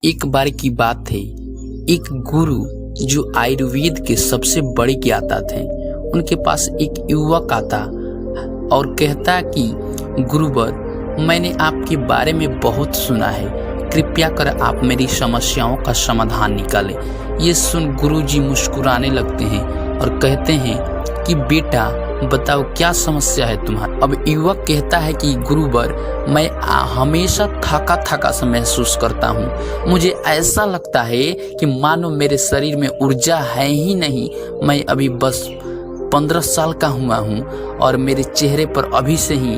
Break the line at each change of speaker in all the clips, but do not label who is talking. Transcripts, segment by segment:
एक बार की बात है, एक गुरु जो आयुर्वेद के सबसे बड़े ज्ञाता थे, उनके पास एक युवक आता और कहता कि गुरुवर, मैंने आपके बारे में बहुत सुना है, कृपया कर आप मेरी समस्याओं का समाधान निकालें। ये सुन गुरुजी मुस्कुराने लगते हैं और कहते हैं कि बेटा बताओ क्या समस्या है तुम्हारी। अब युवक कहता है कि गुरुवर, मैं हमेशा थका थका सा महसूस करता हूँ। मुझे ऐसा लगता है कि मानो मेरे शरीर में ऊर्जा है ही नहीं। मैं अभी बस 15 साल का हुआ हूँ और मेरे चेहरे पर अभी से ही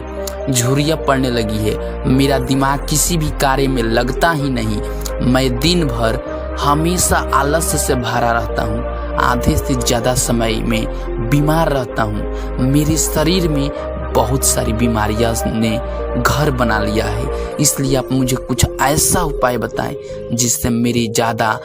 झुर्रियाँ पड़ने लगी है। मेरा दिमाग किसी भी कार्य में लगता ही नहीं। मैं दिन भर हमेशा आलस्य से भरा रहता हूँ। आधे से ज़्यादा समय में बीमार रहता हूँ। मेरे शरीर में बहुत सारी बीमारियां ने घर बना लिया है। इसलिए आप मुझे कुछ ऐसा उपाय बताएं जिससे मेरी ज़्यादा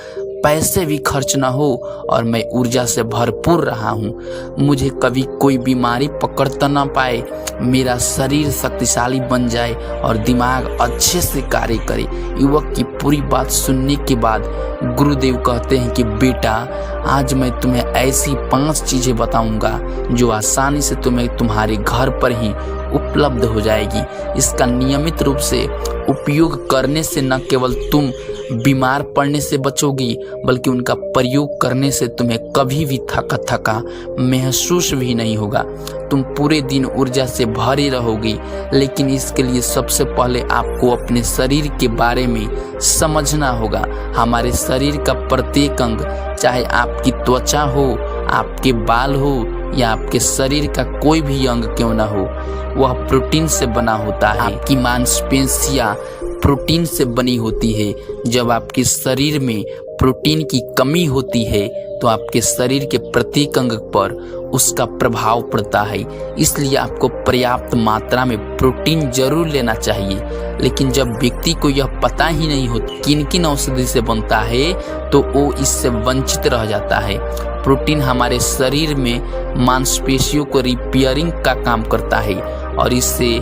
पैसे भी खर्च ना हो और मैं ऊर्जा से भरपूर रहा हूँ। मुझे कभी कोई बीमारी पकड़ तो ना पाए, मेरा शरीर शक्तिशाली बन जाए और दिमाग अच्छे से कार्य करे। युवक की पूरी बात सुनने के बाद गुरुदेव कहते हैं कि बेटा, आज मैं तुम्हें ऐसी 5 चीज़ें बताऊंगा जो आसानी से तुम्हें तुम्हारे घर पर ही उपलब्ध हो जाएगी। इसका नियमित रूप से उपयोग करने से न केवल तुम बीमार पड़ने से बचोगी, बल्कि उनका प्रयोग करने से तुम्हें कभी भी थका थका महसूस भी नहीं होगा। तुम पूरे दिन ऊर्जा से भरे रहोगी। लेकिन इसके लिए सबसे पहले आपको अपने शरीर के बारे में समझना होगा। हमारे शरीर का प्रत्येक अंग, चाहे आपकी त्वचा हो, आपके बाल हो या आपके शरीर का कोई भी अंग क्यों ना हो, वह प्रोटीन से बना होता है। आपकी मांसपेशियां प्रोटीन से बनी होती है। जब आपके शरीर में प्रोटीन की कमी होती है तो आपके शरीर के प्रत्येक अंग पर उसका प्रभाव पड़ता है। इसलिए आपको पर्याप्त मात्रा में प्रोटीन जरूर लेना चाहिए। लेकिन जब व्यक्ति को यह पता ही नहीं होता किन किन औषधि से बनता है तो वो इससे वंचित रह जाता है। प्रोटीन हमारे शरीर में मांसपेशियों को रिपेयरिंग का काम करता है और इससे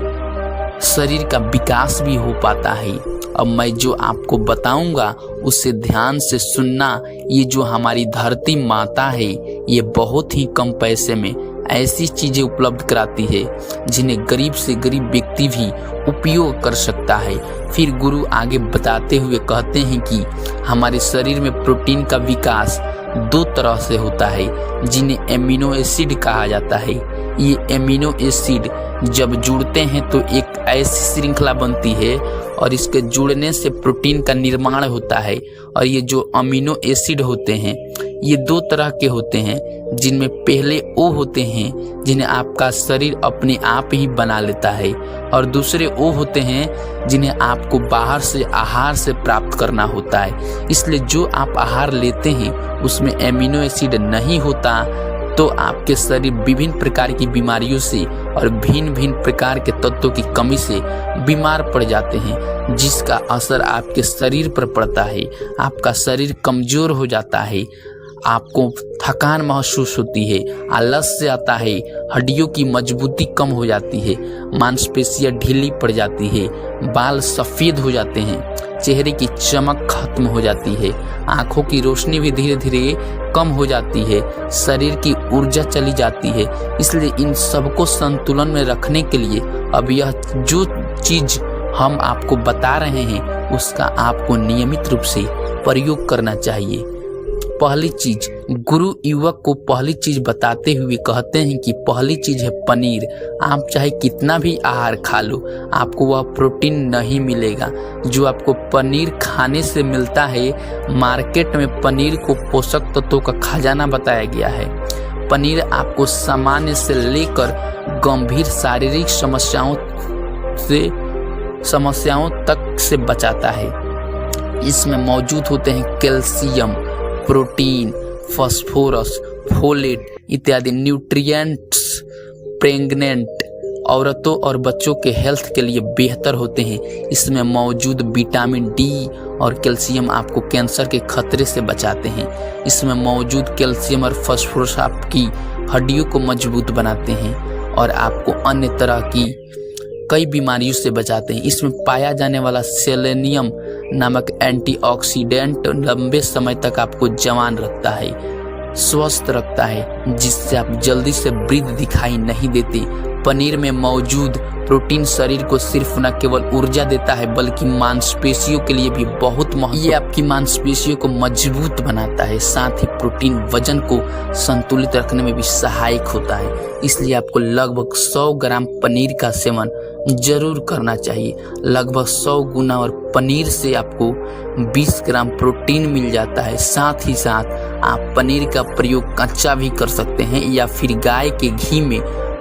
शरीर का विकास भी हो पाता है। अब मैं जो आपको बताऊंगा उसे ध्यान से सुनना। ये जो हमारी धरती माता है, ये बहुत ही कम पैसे में ऐसी चीजें उपलब्ध कराती है जिन्हें गरीब से गरीब व्यक्ति भी उपयोग कर सकता है। फिर गुरु आगे बताते हुए कहते हैं कि हमारे शरीर में प्रोटीन का विकास 2 तरह से होता है, जिन्हें एमिनो एसिड कहा जाता है। ये एमिनो एसिड जब जुड़ते हैं तो एक ऐसी श्रृंखला बनती है और इसके जुड़ने से प्रोटीन का निर्माण होता है। और ये जो अमीनो एसिड होते हैं, ये 2 तरह के होते हैं, जिनमें पहले वो होते हैं जिन्हें आपका शरीर अपने आप ही बना लेता है और दूसरे वो होते हैं जिन्हें आपको बाहर से आहार से प्राप्त करना होता है। इसलिए जो आप आहार लेते हैं उसमें एमिनो एसिड नहीं होता तो आपके शरीर विभिन्न प्रकार की बीमारियों से और भिन्न भिन्न प्रकार के तत्वों की कमी से बीमार पड़ जाते हैं, जिसका असर आपके शरीर पर पड़ता है। आपका शरीर कमजोर हो जाता है, आपको थकान महसूस होती है, आलस्य आता है, हड्डियों की मजबूती कम हो जाती है, मांसपेशियां ढीली पड़ जाती है, बाल सफ़ेद हो जाते हैं, चेहरे की चमक खत्म हो जाती है, आंखों की रोशनी भी धीरे धीरे कम हो जाती है, शरीर की ऊर्जा चली जाती है। इसलिए इन सबको संतुलन में रखने के लिए अब यह जो चीज़ हम आपको बता रहे हैं उसका आपको नियमित रूप से प्रयोग करना चाहिए। पहली चीज, गुरु युवक को पहली चीज बताते हुए कहते हैं कि पहली चीज है पनीर। आप चाहे कितना भी आहार खा लो, आपको वह प्रोटीन नहीं मिलेगा जो आपको पनीर खाने से मिलता है। मार्केट में पनीर को पोषक तत्वों का खजाना बताया गया है। पनीर आपको सामान्य से लेकर गंभीर शारीरिक समस्याओं तक से बचाता है। इसमें मौजूद होते हैं कैल्शियम, प्रोटीन, फास्फोरस, फोलेट इत्यादि न्यूट्रिएंट्स। प्रेग्नेंट औरतों और बच्चों के हेल्थ के लिए बेहतर होते हैं। इसमें मौजूद विटामिन डी और कैल्शियम आपको कैंसर के खतरे से बचाते हैं। इसमें मौजूद कैल्शियम और फास्फोरस आपकी हड्डियों को मजबूत बनाते हैं और आपको अन्य तरह की कई बीमारियों से बचाते हैं। इसमें पाया जाने वाला सेलेनियम नामक एंटीऑक्सीडेंट लंबे समय तक आपको जवान रखता है, स्वस्थ रखता है, जिससे आप जल्दी से वृद्ध दिखाई नहीं देते। पनीर में मौजूद प्रोटीन शरीर को सिर्फ न केवल ऊर्जा देता है बल्कि मांसपेशियों के लिए भी बहुत ये आपकी मांसपेशियों को मजबूत बनाता है। साथ ही प्रोटीन वजन को संतुलित रखने में भी सहायक होता है। इसलिए आपको लगभग 100 ग्राम पनीर का सेवन जरूर करना चाहिए। लगभग 100 गुना और पनीर से आपको 20 ग्राम प्रोटीन मिल जाता है। साथ ही साथ आप पनीर का प्रयोग कच्चा भी कर सकते हैं या फिर गाय के घी में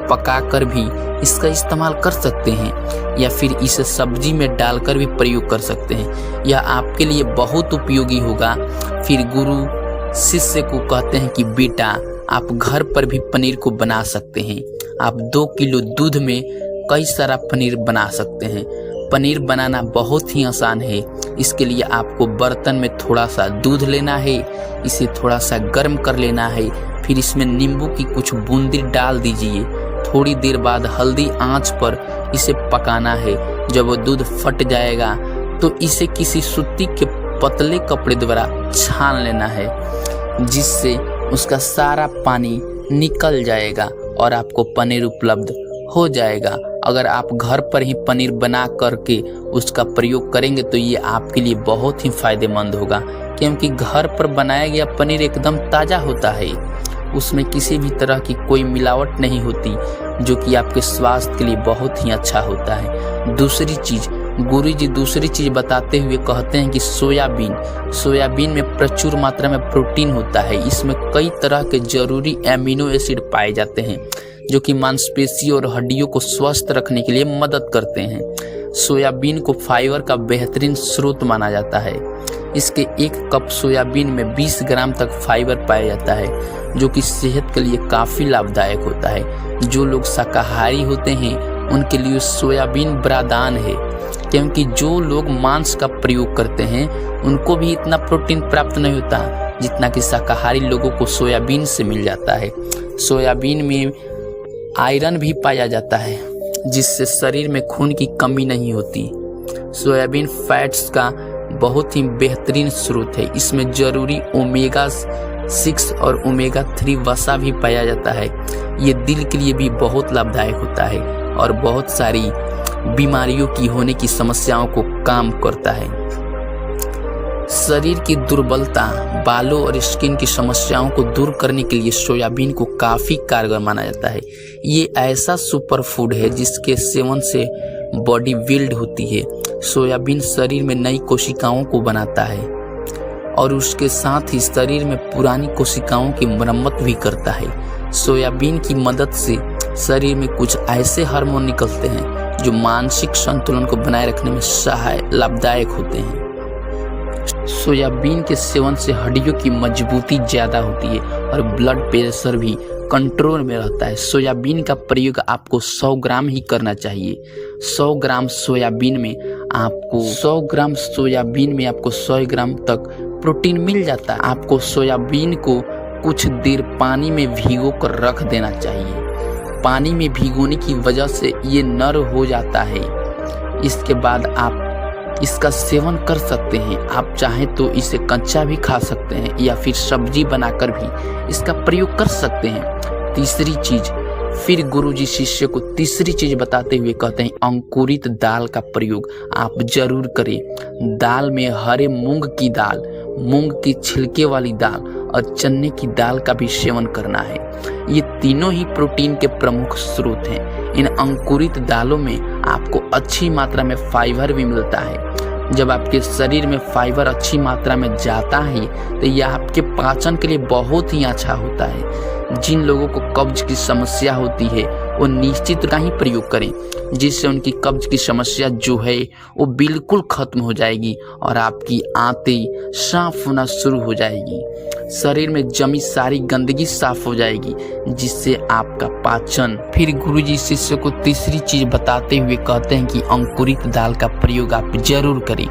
पकाकर भी इसका इस्तेमाल कर सकते हैं, या फिर इसे सब्जी में डालकर भी प्रयोग कर सकते हैं। यह आपके लिए बहुत उपयोगी होगा। फिर गुरु शिष्य को कहते हैं कि बेटा आप घर पर भी पनीर को बना सकते हैं। आप 2 किलो दूध में कई सारा पनीर बना सकते हैं। पनीर बनाना बहुत ही आसान है। इसके लिए आपको बर्तन में थोड़ा सा दूध लेना है, इसे थोड़ा सा गर्म कर लेना है, फिर इसमें नींबू की कुछ बूंदी डाल दीजिए। थोड़ी देर बाद हल्दी आंच पर इसे पकाना है। जब वो दूध फट जाएगा तो इसे किसी सूती के पतले कपड़े द्वारा छान लेना है, जिससे उसका सारा पानी निकल जाएगा और आपको पनीर उपलब्ध हो जाएगा। अगर आप घर पर ही पनीर बना करके उसका प्रयोग करेंगे तो ये आपके लिए बहुत ही फायदेमंद होगा, क्योंकि घर पर बनाया गया पनीर एकदम ताज़ा होता है। उसमें किसी भी तरह की कोई मिलावट नहीं होती, जो कि आपके स्वास्थ्य के लिए बहुत ही अच्छा होता है। दूसरी चीज़ गुरु जी दूसरी चीज़ बताते हुए कहते हैं कि सोयाबीन में प्रचुर मात्रा में प्रोटीन होता है। इसमें कई तरह के जरूरी एमिनो एसिड पाए जाते हैं, जो कि मांसपेशी और हड्डियों को स्वस्थ रखने के लिए मदद करते हैं। सोयाबीन को फाइबर का बेहतरीन स्रोत माना जाता है। इसके 1 कप सोयाबीन में 20 ग्राम तक फाइबर पाया जाता है, जो कि सेहत के लिए काफ़ी लाभदायक होता है। जो लोग शाकाहारी होते हैं उनके लिए सोयाबीन वरदान है, क्योंकि जो लोग मांस का प्रयोग करते हैं उनको भी इतना प्रोटीन प्राप्त नहीं होता जितना कि शाकाहारी लोगों को सोयाबीन से मिल जाता है। सोयाबीन में आयरन भी पाया जाता है, जिससे शरीर में खून की कमी नहीं होती। सोयाबीन फैट्स का बहुत ही बेहतरीन स्रोत है। इसमें जरूरी ओमेगा 6 और ओमेगा 3 वसा भी पाया जाता है। ये दिल के लिए भी बहुत लाभदायक होता है और बहुत सारी बीमारियों की होने की समस्याओं को कम करता है। शरीर की दुर्बलता, बालों और स्किन की समस्याओं को दूर करने के लिए सोयाबीन को काफ़ी कारगर माना जाता है। ये ऐसा सुपर फूड है जिसके सेवन से बॉडी बिल्ड होती है। सोयाबीन शरीर में नई कोशिकाओं को बनाता है और उसके साथ ही शरीर में पुरानी कोशिकाओं की मरम्मत भी करता है। सोयाबीन की मदद से शरीर में कुछ ऐसे हार्मोन निकलते हैं जो मानसिक संतुलन को बनाए रखने में लाभदायक होते हैं। सोयाबीन के सेवन से हड्डियों की मजबूती ज़्यादा होती है और ब्लड प्रेशर भी कंट्रोल में रहता है। सोयाबीन का प्रयोग आपको 100 ग्राम ही करना चाहिए। 100 ग्राम सोयाबीन में आपको 100 ग्राम तक प्रोटीन मिल जाता है। आपको सोयाबीन को कुछ देर पानी में भिगो कर रख देना चाहिए। पानी में भिगोने की वजह से ये नरम हो जाता है। इसके बाद आप इसका सेवन कर सकते हैं। आप चाहें तो इसे कच्चा भी खा सकते हैं या फिर सब्जी बनाकर भी इसका प्रयोग कर सकते हैं। तीसरी चीज, फिर गुरुजी शिष्य को तीसरी चीज बताते हुए कहते हैं अंकुरित दाल का प्रयोग आप जरूर करें। दाल में हरे मूंग की दाल, मूंग की छिलके वाली दाल और चने की दाल का भी सेवन करना है। ये तीनों ही प्रोटीन के प्रमुख स्रोत हैं। इन अंकुरित दालों में आपको अच्छी मात्रा में फाइबर भी मिलता है। जब आपके शरीर में फाइबर अच्छी मात्रा में जाता है तो यह आपके पाचन के लिए बहुत ही अच्छा होता है। जिन लोगों को कब्ज की समस्या होती है वो निश्चित का ही प्रयोग करें, जिससे उनकी कब्ज की समस्या जो है वो बिल्कुल खत्म हो जाएगी और आपकी आंतें साफ होना शुरू हो जाएगी। शरीर में जमी सारी गंदगी साफ हो जाएगी, जिससे आपका पाचन। फिर गुरुजी शिष्य को तीसरी चीज बताते हुए कहते हैं कि अंकुरित दाल का प्रयोग आप जरूर करें।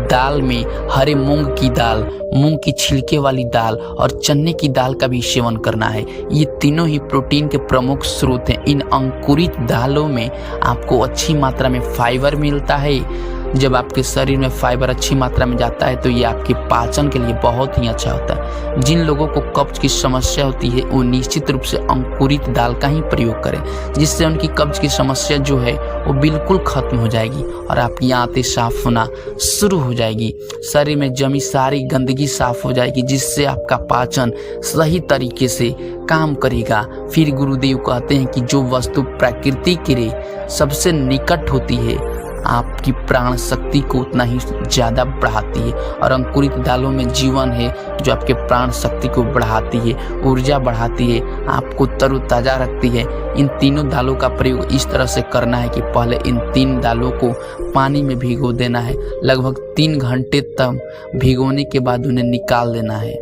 दाल में हरे मूंग की दाल, मूंग की छिलके वाली दाल और चने की दाल का भी सेवन करना है। ये तीनों ही प्रोटीन के प्रमुख स्रोत हैं। इन अंकुरित दालों में आपको अच्छी मात्रा में फाइबर मिलता है। जब आपके शरीर में फाइबर अच्छी मात्रा में जाता है तो ये आपके पाचन के लिए बहुत ही अच्छा होता है। जिन लोगों को कब्ज की समस्या होती है वो निश्चित रूप से अंकुरित दाल का ही प्रयोग करें, जिससे उनकी कब्ज की समस्या जो है वो बिल्कुल खत्म हो जाएगी और आपकी आंतें साफ होना शुरू हो जाएगी। शरीर में जमी सारी गंदगी साफ हो जाएगी, जिससे आपका पाचन सही तरीके से काम करेगा। फिर गुरुदेव कहते हैं कि जो वस्तु प्रकृति के सबसे निकट होती है आपकी प्राण शक्ति को उतना ही ज़्यादा बढ़ाती है, और अंकुरित दालों में जीवन है जो आपके प्राण शक्ति को बढ़ाती है, ऊर्जा बढ़ाती है, आपको तरोताज़ा रखती है। इन तीनों दालों का प्रयोग इस तरह से करना है कि पहले इन 3 दालों को पानी में भिगो देना है। लगभग 3 घंटे तक भिगोने के बाद उन्हें निकाल देना है।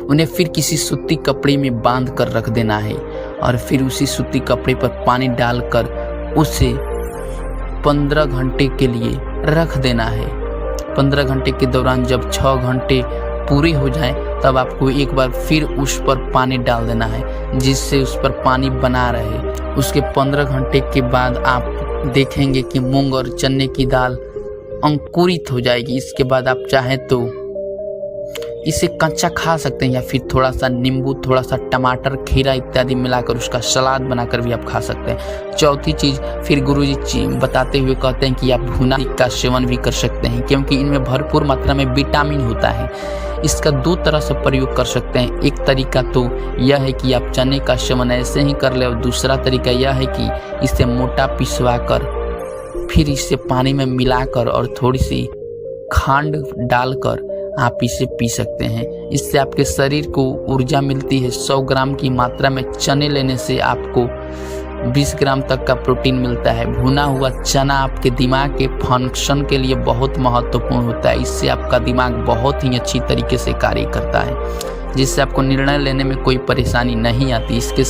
उन्हें फिर किसी सूती कपड़े में बांध कर रख देना है और फिर उसी सूती कपड़े पर पानी डालकर उसे 15 घंटे के लिए रख देना है। 15 घंटे के दौरान जब 6 घंटे पूरे हो जाएं, तब आपको एक बार फिर उस पर पानी डाल देना है, जिससे उस पर पानी बना रहे। उसके 15 घंटे के बाद आप देखेंगे कि मूंग और चने की दाल अंकुरित हो जाएगी। इसके बाद आप चाहें तो इसे कच्चा खा सकते हैं या फिर थोड़ा सा नींबू, थोड़ा सा टमाटर, खीरा इत्यादि मिलाकर उसका सलाद बनाकर भी आप खा सकते हैं। चौथी चीज़ फिर गुरुजी बताते हुए कहते हैं कि आप भुना का सेवन भी कर सकते हैं, क्योंकि इनमें भरपूर मात्रा में विटामिन होता है। इसका 2 तरह से प्रयोग कर सकते हैं। एक तरीका तो यह है कि आप चने का सेवन ऐसे ही कर ले, और दूसरा तरीका यह है कि इसे मोटा पिसवा कर फिर इसे पानी में मिलाकर और थोड़ी सी खांड डालकर आप इसे पी सकते हैं। इससे आपके शरीर को ऊर्जा मिलती है। 100 ग्राम की मात्रा में चने लेने से आपको 20 ग्राम तक का प्रोटीन मिलता है। भुना हुआ चना आपके दिमाग के फंक्शन के लिए बहुत महत्वपूर्ण होता है। इससे आपका दिमाग बहुत ही अच्छी तरीके से कार्य करता है, जिससे आपको निर्णय लेने में कोई परेशानी नहीं आती। इसके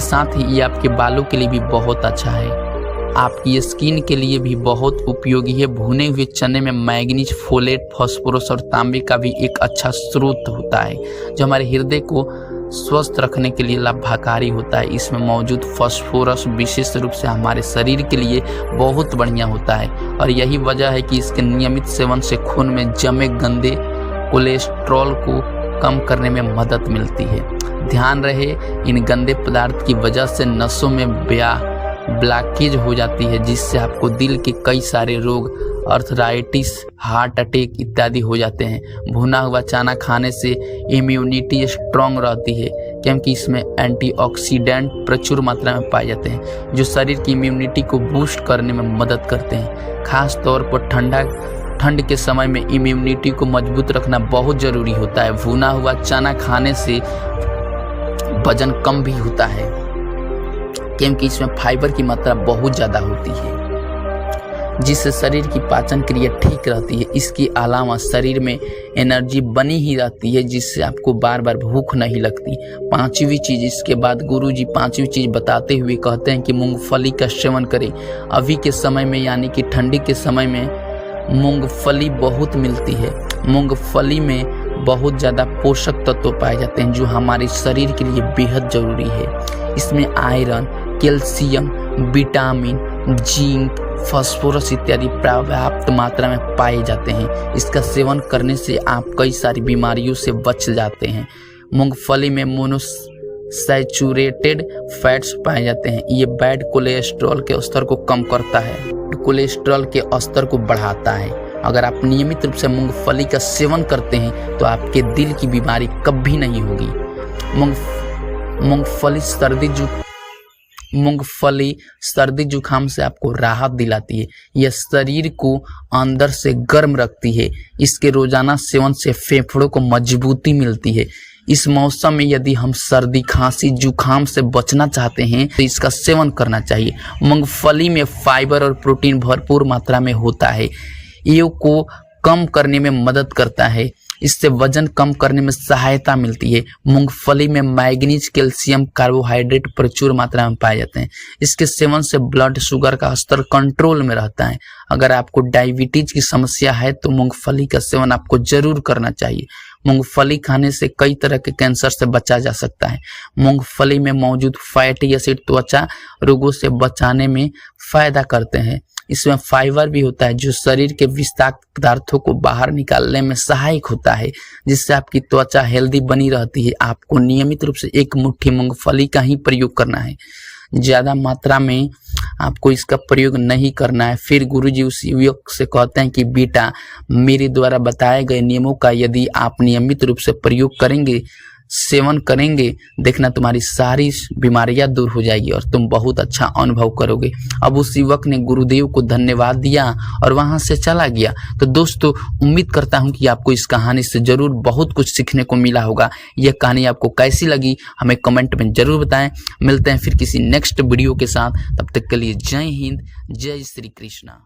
साथ ही ये आपके बालों के लिए भी बहुत अच्छा है, आपकी स्किन के लिए भी बहुत उपयोगी है। भुने हुए चने में मैग्नीज, फोलेट, फास्फोरस और तांबे का भी एक अच्छा स्रोत होता है, जो हमारे हृदय को स्वस्थ रखने के लिए लाभकारी होता है। इसमें मौजूद फास्फोरस विशेष रूप से हमारे शरीर के लिए बहुत बढ़िया होता है, और यही वजह है कि इसके नियमित सेवन से खून में जमे गंदे कोलेस्ट्रॉल को कम करने में मदद मिलती है। ध्यान रहे, इन गंदे पदार्थ की वजह से नसों में ब्लॉकेज हो जाती है, जिससे आपको दिल के कई सारे रोग, अर्थराइटिस, हार्ट अटैक इत्यादि हो जाते हैं। भुना हुआ चना खाने से इम्यूनिटी स्ट्रांग रहती है, क्योंकि इसमें एंटीऑक्सीडेंट प्रचुर मात्रा में पाए जाते हैं, जो शरीर की इम्यूनिटी को बूस्ट करने में मदद करते हैं। खास तौर पर ठंड के समय में इम्यूनिटी को मजबूत रखना बहुत ज़रूरी होता है। भुना हुआ चना खाने से वजन कम भी होता है, क्योंकि इसमें फाइबर की मात्रा बहुत ज़्यादा होती है, जिससे शरीर की पाचन क्रिया ठीक रहती है। इसके अलावा शरीर में एनर्जी बनी ही रहती है, जिससे आपको बार बार भूख नहीं लगती। 5वीं चीज़, इसके बाद गुरुजी 5वीं चीज़ बताते हुए कहते हैं कि मूंगफली का सेवन करें। अभी के समय में यानी कि ठंडी के समय में मूंगफली बहुत मिलती है। मूंगफली में बहुत ज़्यादा पोषक तत्व पाए जाते हैं, जो हमारे शरीर के लिए बेहद ज़रूरी है। इसमें iron, calcium, vitamin, zinc, phosphorus इत्यादि पर्याप्त मात्रा में पाए जाते हैं। इसका सेवन करने से आप कई सारी बीमारियों से बच जाते हैं। मूंगफली में मोनोसैचुरेटेड फैट्स पाए जाते हैं। ये बैड कोलेस्ट्रॉल के स्तर को कम करता है, कोलेस्ट्रॉल के स्तर को बढ़ाता है। अगर आप नियमित रूप से मूंगफली का सेवन करते हैं तो आपके दिल की बीमारी कभी नहीं होगी। मूंगफली सर्दी जुकाम से आपको राहत दिलाती है। यह शरीर को अंदर से गर्म रखती है। इसके रोजाना सेवन से फेफड़ों को मजबूती मिलती है। इस मौसम में यदि हम सर्दी, खांसी, जुकाम से बचना चाहते हैं तो इसका सेवन करना चाहिए। मूंगफली में फाइबर और प्रोटीन भरपूर मात्रा में होता है। ये को कम करने में मदद करता है। इससे वजन कम करने में सहायता मिलती है। मूंगफली में मैग्नीज, कैल्शियम, कार्बोहाइड्रेट प्रचुर मात्रा में पाए जाते हैं। इसके सेवन से ब्लड शुगर का स्तर कंट्रोल में रहता है। अगर आपको डायबिटीज की समस्या है तो मूंगफली का सेवन आपको जरूर करना चाहिए। मूंगफली खाने से कई तरह के कैंसर से बचा जा सकता है। मूंगफली में मौजूद फैटी एसिड त्वचा रोगों से बचाने में फायदा करते हैं। इसमें फाइबर भी होता है जो शरीर के विषाक्त पदार्थों को बाहर निकालने में सहायक होता है, जिससे आपकी त्वचा हेल्दी बनी रहती है। आपको नियमित रूप से एक मुट्ठी मूंगफली का ही प्रयोग करना है, ज्यादा मात्रा में आपको इसका प्रयोग नहीं करना है। फिर गुरुजी उस युवक से कहते हैं कि बेटा, मेरे द्वारा बताए गए नियमों का यदि आप नियमित रूप से प्रयोग करेंगे, सेवन करेंगे, देखना तुम्हारी सारी बीमारियां दूर हो जाएगी और तुम बहुत अच्छा अनुभव करोगे। अब उस युवक ने गुरुदेव को धन्यवाद दिया और वहां से चला गया। तो दोस्तों, उम्मीद करता हूं कि आपको इस कहानी से जरूर बहुत कुछ सीखने को मिला होगा। यह कहानी आपको कैसी लगी हमें कमेंट में जरूर बताएं। मिलते हैं फिर किसी नेक्स्ट वीडियो के साथ, तब तक के लिए जय हिंद, जय श्री कृष्णा।